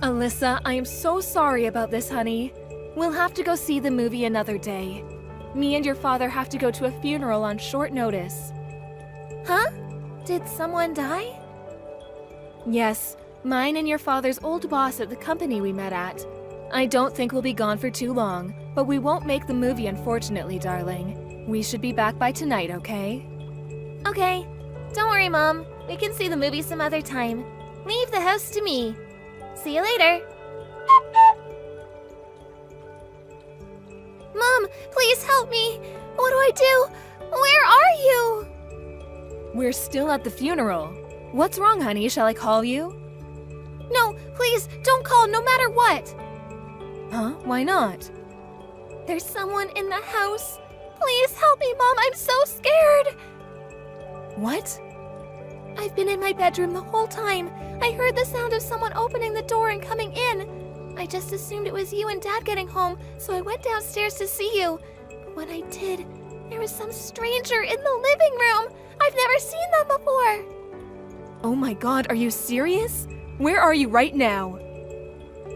Alyssa, I am so sorry about this, honey. We'll have to go see the movie another day. Me and your father have to go to a funeral on short notice. Huh? Did someone die? Yes, mine and your father's old boss at the company we met at. I don't think we'll be gone for too long, but we won't make the movie, unfortunately, darling. We should be back by tonight, okay? Okay. Don't worry, Mom. We can see the movie some other time. Leave the house to me. See you later. Mom, please help me. What do I do? Where are you? We're still at the funeral. What's wrong, honey? Shall I call you? No, please, don't call no matter what. Huh? Why not? There's someone in the house. Please help me, Mom. I'm so scared. What? I've been in my bedroom the whole time. I heard the sound of someone opening the door and coming in. I just assumed it was you and Dad getting home, so I went downstairs to see you. But when I did, there was some stranger in the living room. I've never seen them before. Oh my God, are you serious? Where are you right now?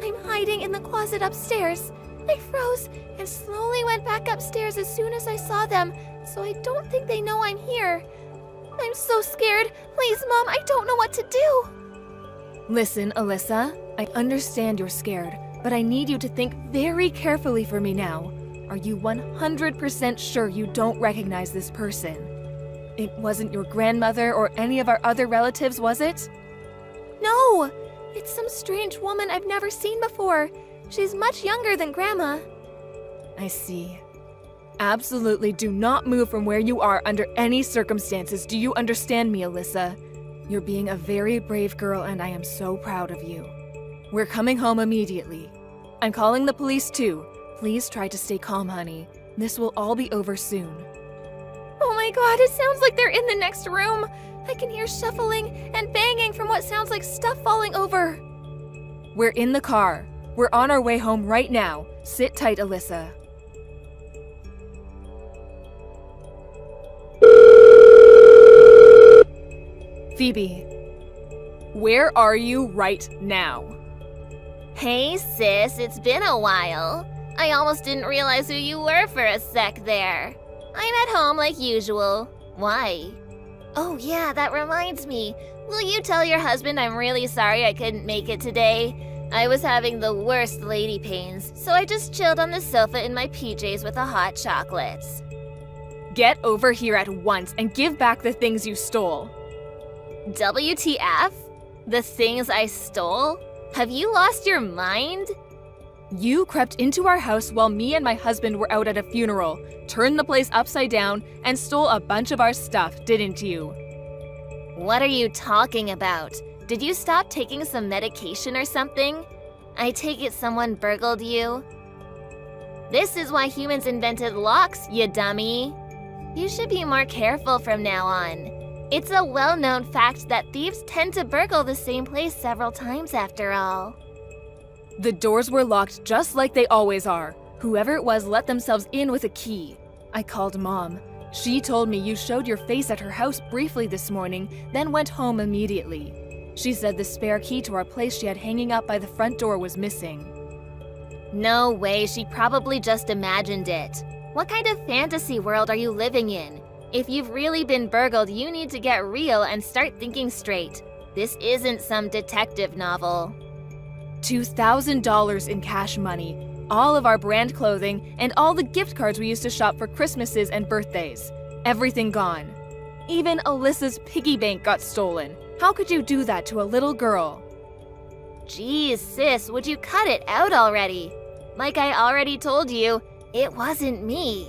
I'm hiding in the closet upstairs. I froze and slowly went back upstairs as soon as I saw them, so I don't think they know I'm here. I'm so scared. Please, Mom, I don't know what to do. Listen, Alyssa, I understand you're scared, but I need you to think very carefully for me now. Are you 100% sure you don't recognize this person? It wasn't your grandmother or any of our other relatives, was it? No, it's some strange woman I've never seen before. She's much younger than Grandma. I see. Absolutely do not move from where you are under any circumstances. Do you understand me, Alyssa? You're being a very brave girl, and I am so proud of you. We're coming home immediately. I'm calling the police too. Please try to stay calm, honey. This will all be over soon. Oh my God, it sounds like they're in the next room. I can hear shuffling and banging from what sounds like stuff falling over. We're in the car. We're on our way home right now. Sit tight, Alyssa. Phoebe, where are you right now? Hey sis, it's been a while. I almost didn't realize who you were for a sec there. I'm at home like usual. Why? Oh yeah, that reminds me. Will you tell your husband I'm really sorry I couldn't make it today? I was having the worst lady pains, so I just chilled on the sofa in my PJs with a hot chocolate. Get over here at once and give back the things you stole. WTF? The things I stole? Have you lost your mind? You crept into our house while me and my husband were out at a funeral, turned the place upside down, and stole a bunch of our stuff, didn't you? What are you talking about? Did you stop taking some medication or something? I take it someone burgled you? This is why humans invented locks, you dummy. You should be more careful from now on. It's a well-known fact that thieves tend to burgle the same place several times after all. The doors were locked just like they always are. Whoever it was let themselves in with a key. I called Mom. She told me you showed your face at her house briefly this morning, then went home immediately. She said the spare key to our place she had hanging up by the front door was missing. No way, she probably just imagined it. What kind of fantasy world are you living in? If you've really been burgled, you need to get real and start thinking straight. This isn't some detective novel. $2,000 in cash money, all of our brand clothing, and all the gift cards we used to shop for Christmases and birthdays. Everything gone. Even Alyssa's piggy bank got stolen. How could you do that to a little girl? Geez, sis, would you cut it out already? Like I already told you, it wasn't me.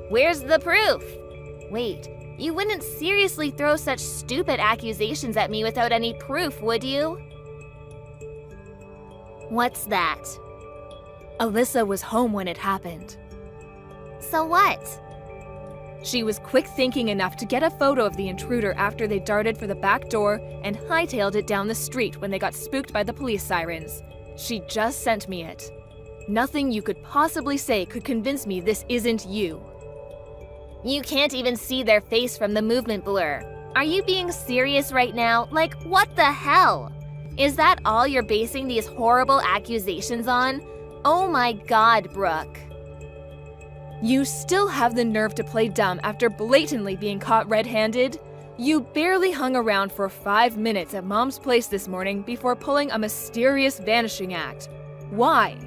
Where's the proof? Wait, you wouldn't seriously throw such stupid accusations at me without any proof, would you? What's that? Alyssa was home when it happened. So what? She was quick thinking enough to get a photo of the intruder after they darted for the back door and hightailed it down the street when they got spooked by the police sirens. She just sent me it. Nothing you could possibly say could convince me this isn't you. You can't even see their face from the movement blur. Are you being serious right now? Like, what the hell? Is that all you're basing these horrible accusations on? Oh my God, Brooke. You still have the nerve to play dumb after blatantly being caught red-handed? You barely hung around for 5 minutes at Mom's place this morning before pulling a mysterious vanishing act. Why?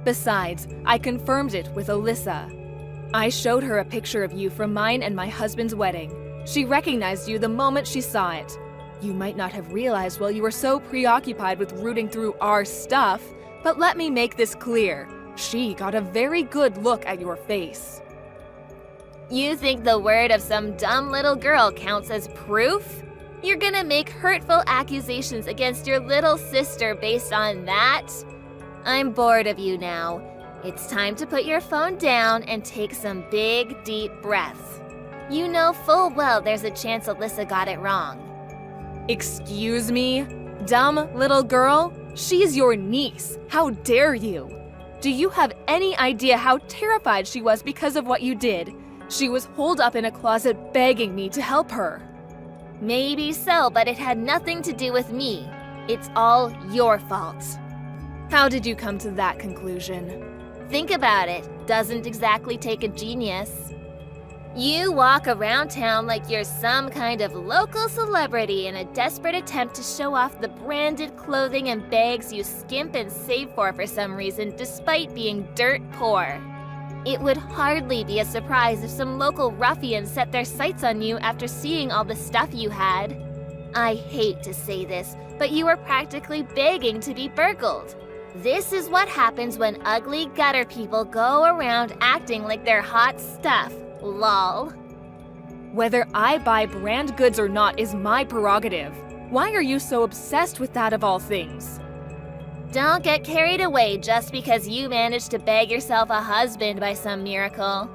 Besides, I confirmed it with Alyssa. I showed her a picture of you from mine and my husband's wedding. She recognized you the moment she saw it. You might not have realized while you were so preoccupied with rooting through our stuff, but let me make this clear. She got a very good look at your face. You think the word of some dumb little girl counts as proof? You're gonna make hurtful accusations against your little sister based on that? I'm bored of you now. It's time to put your phone down and take some big, deep breaths. You know full well there's a chance Alyssa got it wrong. Excuse me? Dumb little girl? She's your niece. How dare you? Do you have any idea how terrified she was because of what you did? She was holed up in a closet begging me to help her. Maybe so, but it had nothing to do with me. It's all your fault. How did you come to that conclusion? Think about it. Doesn't exactly take a genius. You walk around town like you're some kind of local celebrity in a desperate attempt to show off the branded clothing and bags you skimp and save for some reason despite being dirt poor. It would hardly be a surprise if some local ruffians set their sights on you after seeing all the stuff you had. I hate to say this, but you were practically begging to be burgled. This is what happens when ugly gutter people go around acting like they're hot stuff. Lol. Whether I buy brand goods or not is my prerogative. Why are you so obsessed with that of all things? Don't get carried away just because you managed to bag yourself a husband by some miracle.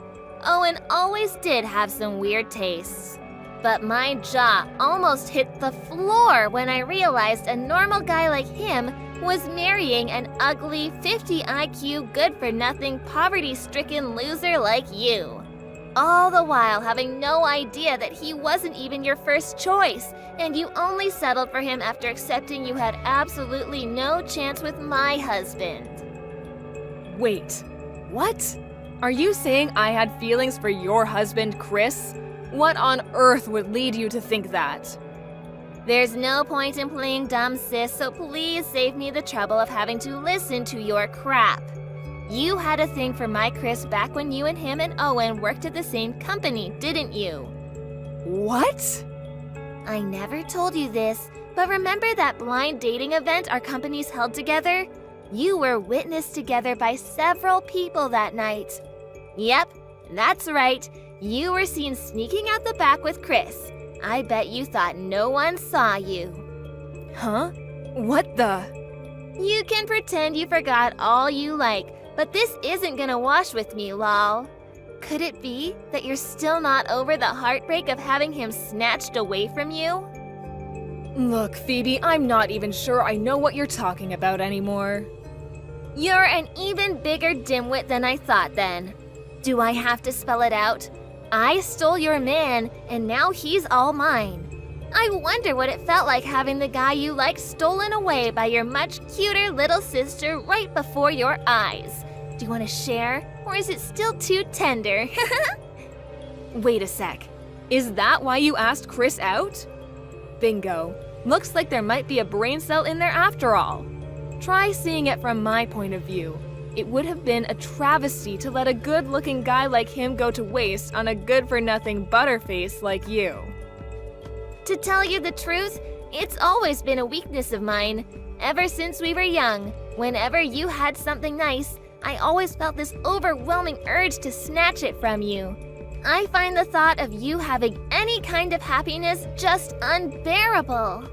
Owen always did have some weird tastes. But my jaw almost hit the floor when I realized a normal guy like him was marrying an ugly 50 IQ good-for-nothing poverty-stricken loser like you. All the while having no idea that he wasn't even your first choice, and you only settled for him after accepting you had absolutely no chance with my husband. Wait, what? Are you saying I had feelings for your husband, Chris? What on earth would lead you to think that? There's no point in playing dumb, sis, so please save me the trouble of having to listen to your crap. You had a thing for my Chris back when you and him and Owen worked at the same company, didn't you? What? I never told you this, but remember that blind dating event our companies held together? You were witnessed together by several people that night. Yep, that's right. You were seen sneaking out the back with Chris. I bet you thought no one saw you. Huh? What the? You can pretend you forgot all you like, but this isn't gonna wash with me, lol. Could it be that you're still not over the heartbreak of having him snatched away from you? Look, Phoebe, I'm not even sure I know what you're talking about anymore. You're an even bigger dimwit than I thought then. Do I have to spell it out? I stole your man, and now he's all mine. I wonder what it felt like having the guy you like stolen away by your much cuter little sister right before your eyes. Do you want to share, or is it still too tender? Wait a sec. Is that why you asked Chris out? Bingo. Looks like there might be a brain cell in there after all. Try seeing it from my point of view. It would have been a travesty to let a good-looking guy like him go to waste on a good-for-nothing butterface like you. To tell you the truth, it's always been a weakness of mine. Ever since we were young, whenever you had something nice, I always felt this overwhelming urge to snatch it from you. I find the thought of you having any kind of happiness just unbearable.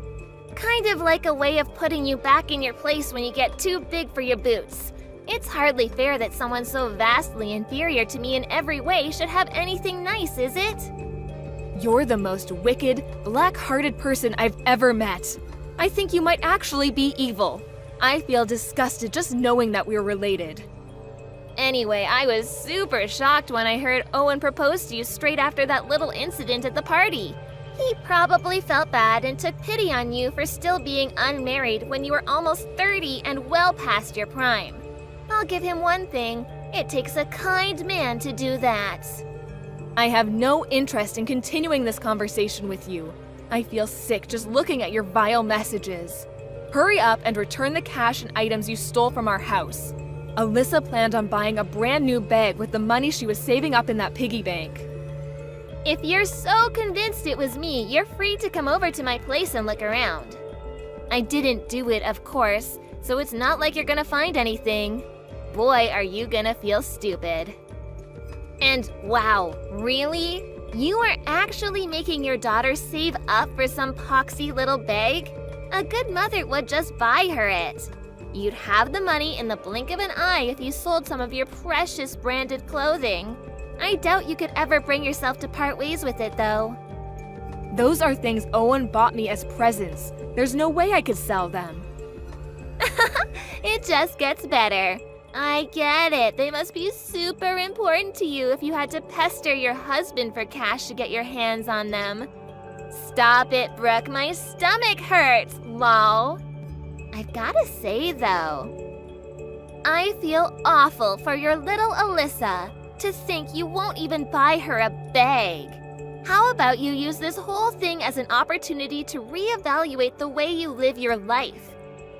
Kind of like a way of putting you back in your place when you get too big for your boots. It's hardly fair that someone so vastly inferior to me in every way should have anything nice, is it? You're the most wicked, black-hearted person I've ever met. I think you might actually be evil. I feel disgusted just knowing that we're related. Anyway, I was super shocked when I heard Owen propose to you straight after that little incident at the party. He probably felt bad and took pity on you for still being unmarried when you were almost 30 and well past your prime. I'll give him one thing. It takes a kind man to do that. I have no interest in continuing this conversation with you. I feel sick just looking at your vile messages. Hurry up and return the cash and items you stole from our house. Alyssa planned on buying a brand new bag with the money she was saving up in that piggy bank. If you're so convinced it was me, you're free to come over to my place and look around. I didn't do it, of course, so it's not like you're gonna find anything. Boy, are you gonna feel stupid. And wow, really? You are actually making your daughter save up for some poxy little bag? A good mother would just buy her it. You'd have the money in the blink of an eye if you sold some of your precious branded clothing. I doubt you could ever bring yourself to part ways with it, though. Those are things Owen bought me as presents. There's no way I could sell them. It just gets better. I get it. They must be super important to you if you had to pester your husband for cash to get your hands on them. Stop it, Brooke. My stomach hurts, lol. I've gotta say, though, I feel awful for your little Alyssa. To think you won't even buy her a bag. How about you use this whole thing as an opportunity to reevaluate the way you live your life?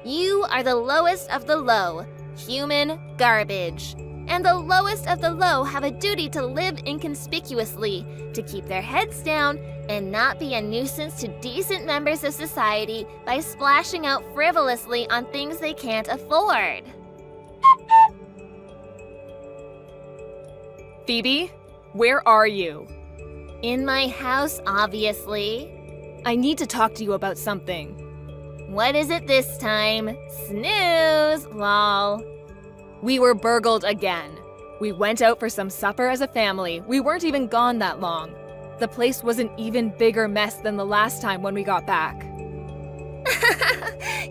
You are the lowest of the low, human garbage. And the lowest of the low have a duty to live inconspicuously, to keep their heads down and not be a nuisance to decent members of society by splashing out frivolously on things they can't afford. Phoebe, where are you? In my house, obviously. I need to talk to you about something. What is it this time? Snooze, lol. We were burgled again. We went out for some supper as a family. We weren't even gone that long. The place was an even bigger mess than the last time when we got back.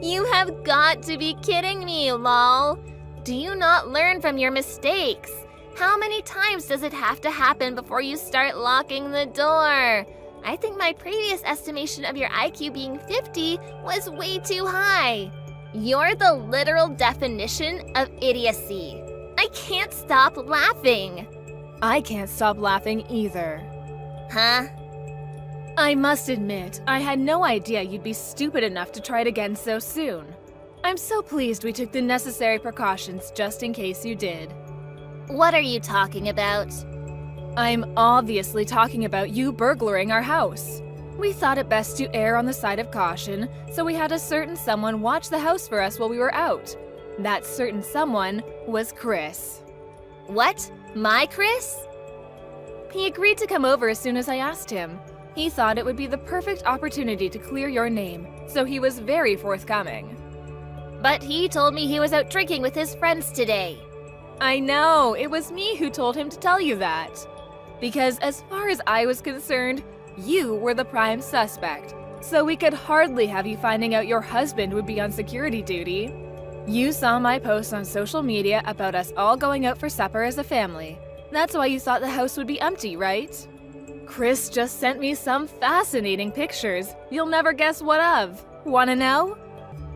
You have got to be kidding me, lol. Do you not learn from your mistakes? How many times does it have to happen before you start locking the door? I think my previous estimation of your IQ being 50 was way too high. You're the literal definition of idiocy. I can't stop laughing. I can't stop laughing either. Huh? I must admit, I had no idea you'd be stupid enough to try it again so soon. I'm so pleased we took the necessary precautions just in case you did. What are you talking about? I'm obviously talking about you burglaring our house. We thought it best to err on the side of caution, so we had a certain someone watch the house for us while we were out. That certain someone was Chris. What? My Chris? He agreed to come over as soon as I asked him. He thought it would be the perfect opportunity to clear your name, so he was very forthcoming. But he told me he was out drinking with his friends today. I know, it was me who told him to tell you that. Because as far as I was concerned, you were the prime suspect, so we could hardly have you finding out your husband would be on security duty. You saw my post on social media about us all going out for supper as a family. That's why you thought the house would be empty, right? Chris just sent me some fascinating pictures. You'll never guess what of. Wanna know?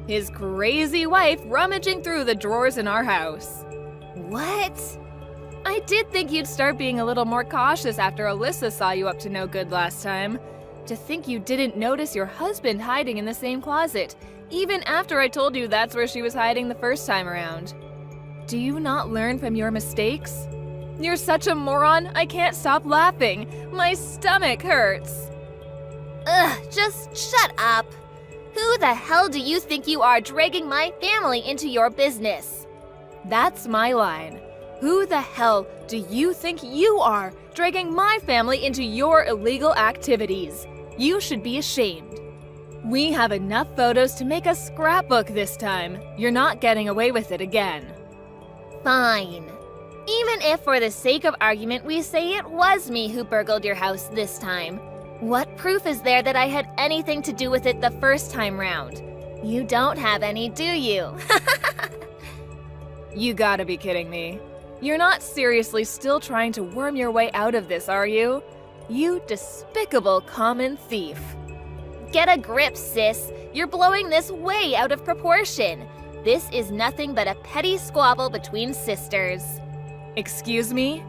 His crazy wife rummaging through the drawers in our house. What? I did think you'd start being a little more cautious after Alyssa saw you up to no good last time. To think you didn't notice your husband hiding in the same closet, even after I told you that's where she was hiding the first time around. Do you not learn from your mistakes? You're such a moron, I can't stop laughing. My stomach hurts. Ugh, just shut up. Who the hell do you think you are dragging my family into your business? That's my line. Who the hell do you think you are, dragging my family into your illegal activities? You should be ashamed. We have enough photos to make a scrapbook this time. You're not getting away with it again. Fine. Even if for the sake of argument we say it was me who burgled your house this time, what proof is there that I had anything to do with it the first time round? You don't have any, do you? You gotta be kidding me. You're not seriously still trying to worm your way out of this, are you? You despicable common thief. Get a grip, sis. You're blowing this way out of proportion. This is nothing but a petty squabble between sisters. Excuse me?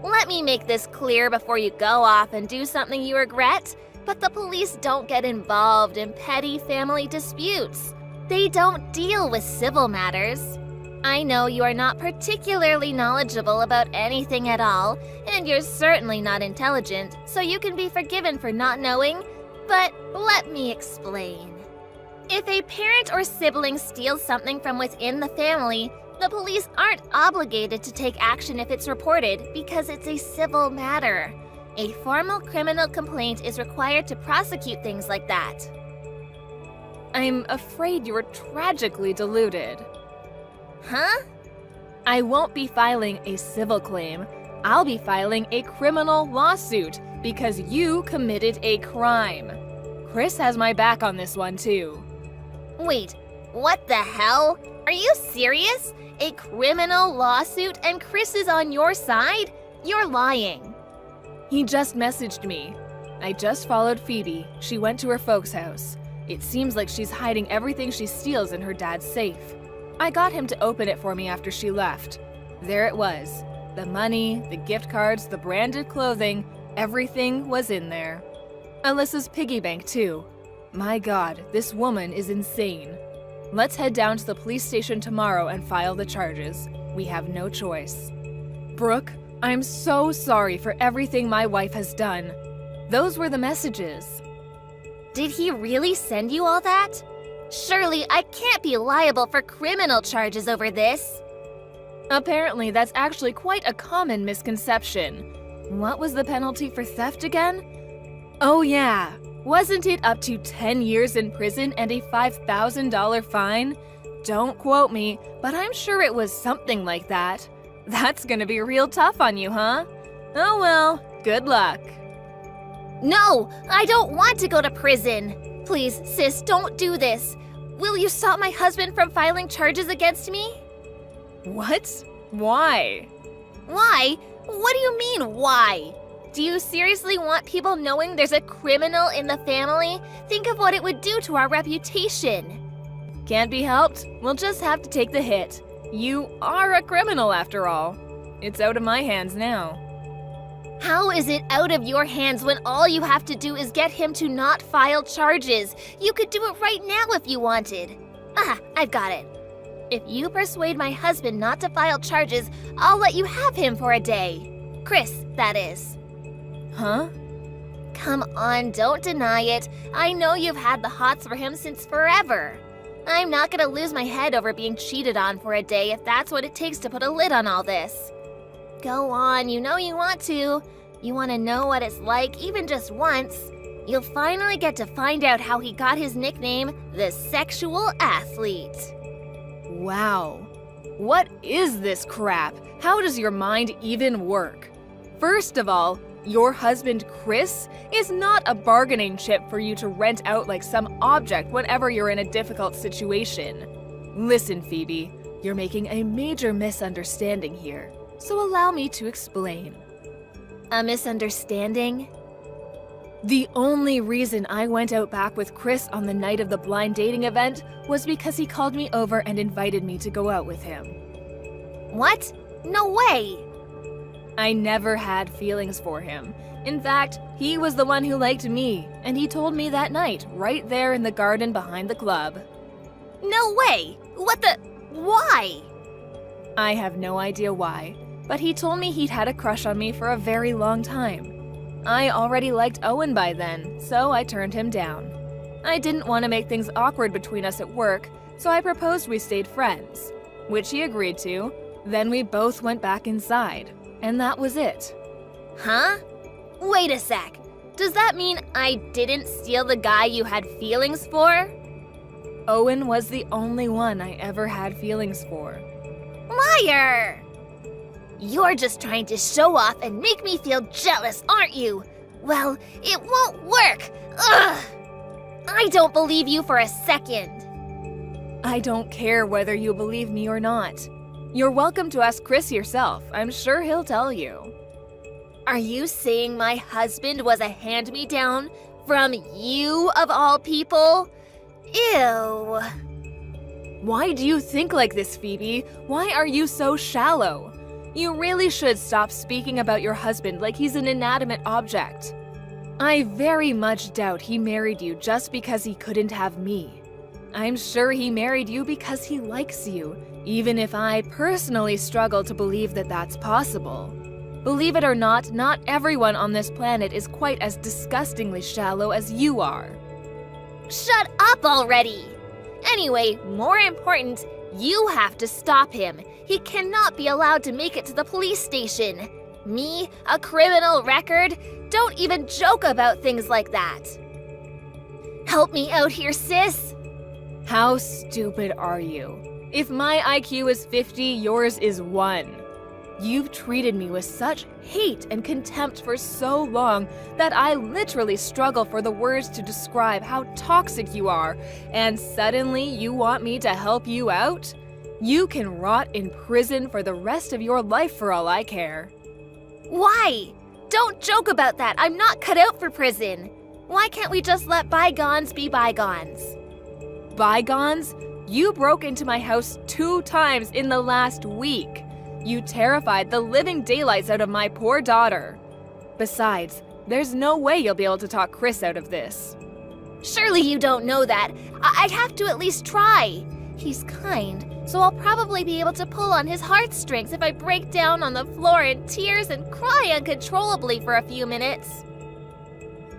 Let me make this clear before you go off and do something you regret. But the police don't get involved in petty family disputes. They don't deal with civil matters. I know you are not particularly knowledgeable about anything at all, and you're certainly not intelligent, so you can be forgiven for not knowing, but let me explain. If a parent or sibling steals something from within the family, the police aren't obligated to take action if it's reported because it's a civil matter. A formal criminal complaint is required to prosecute things like that. I'm afraid you're tragically deluded. Huh? I won't be filing a civil claim. I'll be filing a criminal lawsuit because you committed a crime. Chris has my back on this one too. Wait, what the hell? Are you serious? A criminal lawsuit and Chris is on your side? You're lying. He just messaged me. I just followed Phoebe. She went to her folks' house. It seems like she's hiding everything she steals in her dad's safe. I got him to open it for me after she left. There it was. The money, the gift cards, the branded clothing, everything was in there. Alyssa's piggy bank too. My God, this woman is insane. Let's head down to the police station tomorrow and file the charges. We have no choice. Brooke, I'm so sorry for everything my wife has done. Those were the messages. Did he really send you all that? Surely I can't be liable for criminal charges over this. Apparently, that's actually quite a common misconception. What was the penalty for theft again? Oh yeah, wasn't it up to 10 years in prison and a $5,000 fine? Don't quote me, but I'm sure it was something like that. That's gonna be real tough on you, huh? Oh well, good luck. No, I don't want to go to prison. Please, sis, don't do this. Will you stop my husband from filing charges against me? What? Why? Why? What do you mean, why? Do you seriously want people knowing there's a criminal in the family? Think of what it would do to our reputation. Can't be helped. We'll just have to take the hit. You are a criminal after all. It's out of my hands now. How is it out of your hands when all you have to do is get him to not file charges? You could do it right now if you wanted. Ah, I've got it. If you persuade my husband not to file charges, I'll let you have him for a day. Chris, that is. Huh? Come on, don't deny it. I know you've had the hots for him since forever. I'm not gonna lose my head over being cheated on for a day if that's what it takes to put a lid on all this. Go on, you know you want to. You want to know what it's like, even just once. You'll finally get to find out how he got his nickname, the Sexual Athlete. Wow. What is this crap? How does your mind even work? First of all, your husband Chris is not a bargaining chip for you to rent out like some object whenever you're in a difficult situation. Listen, Phoebe, you're making a major misunderstanding here. So allow me to explain. A misunderstanding? The only reason I went out back with Chris on the night of the blind dating event was because he called me over and invited me to go out with him. What? No way! I never had feelings for him. In fact, he was the one who liked me, and he told me that night, right there in the garden behind the club. No way! What the… why? I have no idea why, but he told me he'd had a crush on me for a very long time. I already liked Owen by then, so I turned him down. I didn't want to make things awkward between us at work, so I proposed we stayed friends, which he agreed to. Then we both went back inside, and that was it. Huh? Wait a sec. Does that mean I didn't steal the guy you had feelings for? Owen was the only one I ever had feelings for. Liar! You're just trying to show off and make me feel jealous, aren't you? Well, it won't work! Ugh! I don't believe you for a second. I don't care whether you believe me or not. You're welcome to ask Chris yourself. I'm sure he'll tell you. Are you saying my husband was a hand-me-down from you of all people? Ew. Why do you think like this, Phoebe? Why are you so shallow? You really should stop speaking about your husband like he's an inanimate object. I very much doubt he married you just because he couldn't have me. I'm sure he married you because he likes you, even if I personally struggle to believe that that's possible. Believe it or not everyone on this planet is quite as disgustingly shallow as you are. Shut up already! Anyway, more important, you have to stop him. He cannot be allowed to make it to the police station. Me, a criminal record? Don't even joke about things like that. Help me out here, sis. How stupid are you? If my IQ is 50, yours is 1. You've treated me with such hate and contempt for so long that I literally struggle for the words to describe how toxic you are, and suddenly you want me to help you out? You can rot in prison for the rest of your life for all I care. Why? Don't joke about that. I'm not cut out for prison. Why can't we just let bygones be bygones? Bygones? You broke into my house 2 times in the last week. You terrified the living daylights out of my poor daughter. Besides, there's no way you'll be able to talk Chris out of this. Surely you don't know that. I'd have to at least try. He's kind, so I'll probably be able to pull on his heartstrings if I break down on the floor in tears and cry uncontrollably for a few minutes.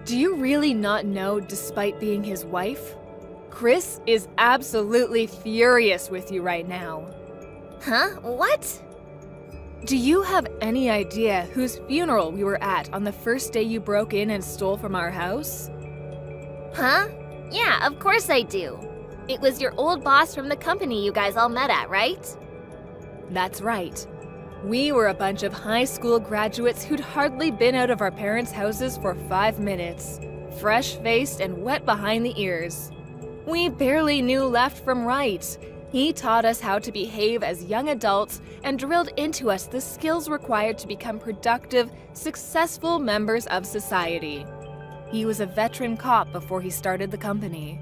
Do you really not know, despite being his wife? Chris is absolutely furious with you right now. Huh? What? Do you have any idea whose funeral we were at on the first day you broke in and stole from our house? Huh? Yeah, of course I do. It was your old boss from the company you guys all met at, right? That's right. We were a bunch of high school graduates who'd hardly been out of our parents' houses for 5 minutes, fresh-faced and wet behind the ears. We barely knew left from right. He taught us how to behave as young adults and drilled into us the skills required to become productive, successful members of society. He was a veteran cop before he started the company.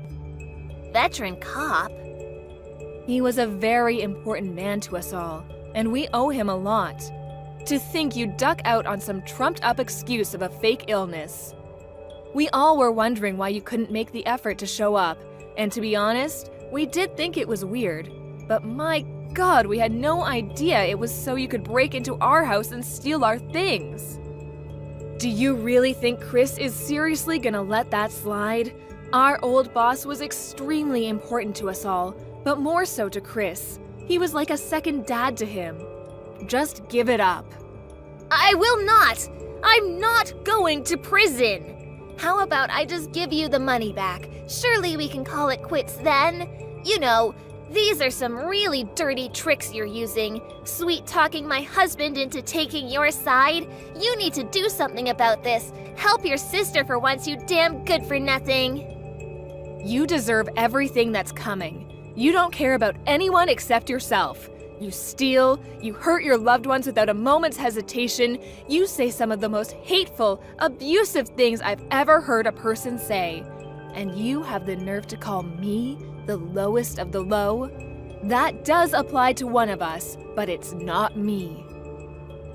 Veteran cop? He was a very important man to us all, and we owe him a lot. To think you duck out on some trumped-up excuse of a fake illness. We all were wondering why you couldn't make the effort to show up, and to be honest, we did think it was weird, but my God, we had no idea it was so you could break into our house and steal our things. Do you really think Chris is seriously gonna let that slide? Our old boss was extremely important to us all, but more so to Chris. He was like a second dad to him. Just give it up. I will not! I'm not going to prison! How about I just give you the money back? Surely we can call it quits then. You know, these are some really dirty tricks you're using. Sweet-talking my husband into taking your side. You need to do something about this. Help your sister for once, you damn good-for-nothing. You deserve everything that's coming. You don't care about anyone except yourself. You steal, you hurt your loved ones without a moment's hesitation. You say some of the most hateful, abusive things I've ever heard a person say. And you have the nerve to call me the lowest of the low? That does apply to one of us, but it's not me.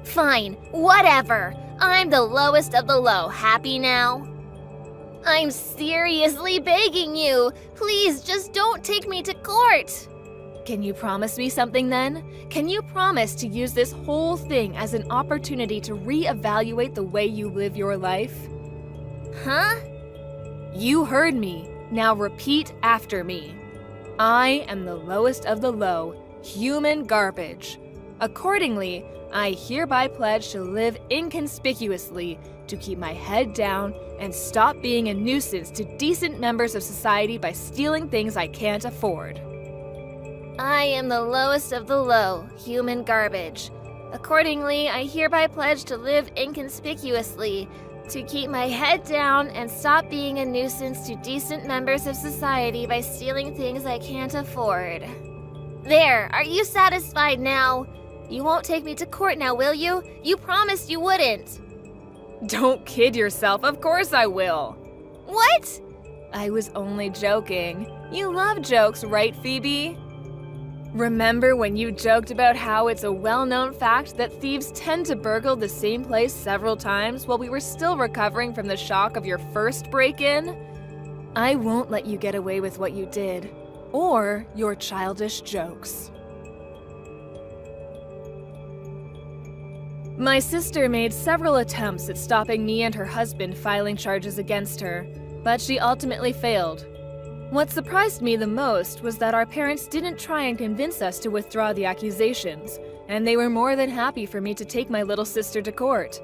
Fine, whatever. I'm the lowest of the low. Happy now? I'm seriously begging you. Please just don't take me to court. Can you promise me something then? Can you promise to use this whole thing as an opportunity to reevaluate the way you live your life? Huh? You heard me. Now repeat after me. I am the lowest of the low, human garbage. Accordingly, I hereby pledge to live inconspicuously, to keep my head down, and stop being a nuisance to decent members of society by stealing things I can't afford. I am the lowest of the low, human garbage. Accordingly, I hereby pledge to live inconspicuously, to keep my head down and stop being a nuisance to decent members of society by stealing things I can't afford. There, are you satisfied now? You won't take me to court now, will you? You promised you wouldn't. Don't kid yourself, of course I will. What? I was only joking. You love jokes, right, Phoebe? Remember when you joked about how it's a well-known fact that thieves tend to burgle the same place several times while we were still recovering from the shock of your first break-in? I won't let you get away with what you did, or your childish jokes. My sister made several attempts at stopping me and her husband filing charges against her, but she ultimately failed. What surprised me the most was that our parents didn't try and convince us to withdraw the accusations, and they were more than happy for me to take my little sister to court.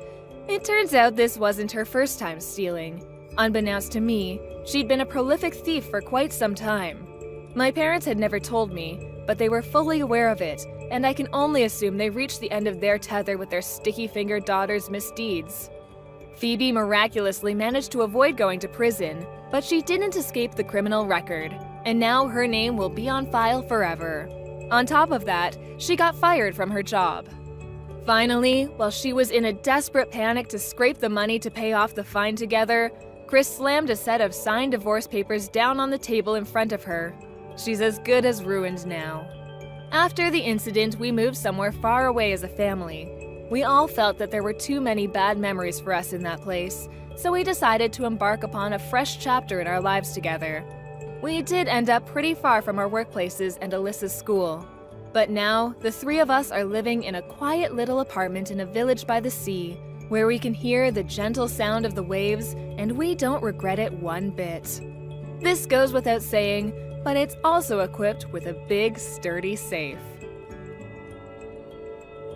It turns out this wasn't her first time stealing. Unbeknownst to me, she'd been a prolific thief for quite some time. My parents had never told me, but they were fully aware of it, and I can only assume they reached the end of their tether with their sticky-fingered daughter's misdeeds. Phoebe miraculously managed to avoid going to prison, but she didn't escape the criminal record, and now her name will be on file forever. On top of that, she got fired from her job. Finally, while she was in a desperate panic to scrape the money to pay off the fine together, Chris slammed a set of signed divorce papers down on the table in front of her. She's as good as ruined now. After the incident, we moved somewhere far away as a family. We all felt that there were too many bad memories for us in that place, so we decided to embark upon a fresh chapter in our lives together. We did end up pretty far from our workplaces and Alyssa's school. But now, the three of us are living in a quiet little apartment in a village by the sea, where we can hear the gentle sound of the waves, and we don't regret it one bit. This goes without saying, but it's also equipped with a big, sturdy safe.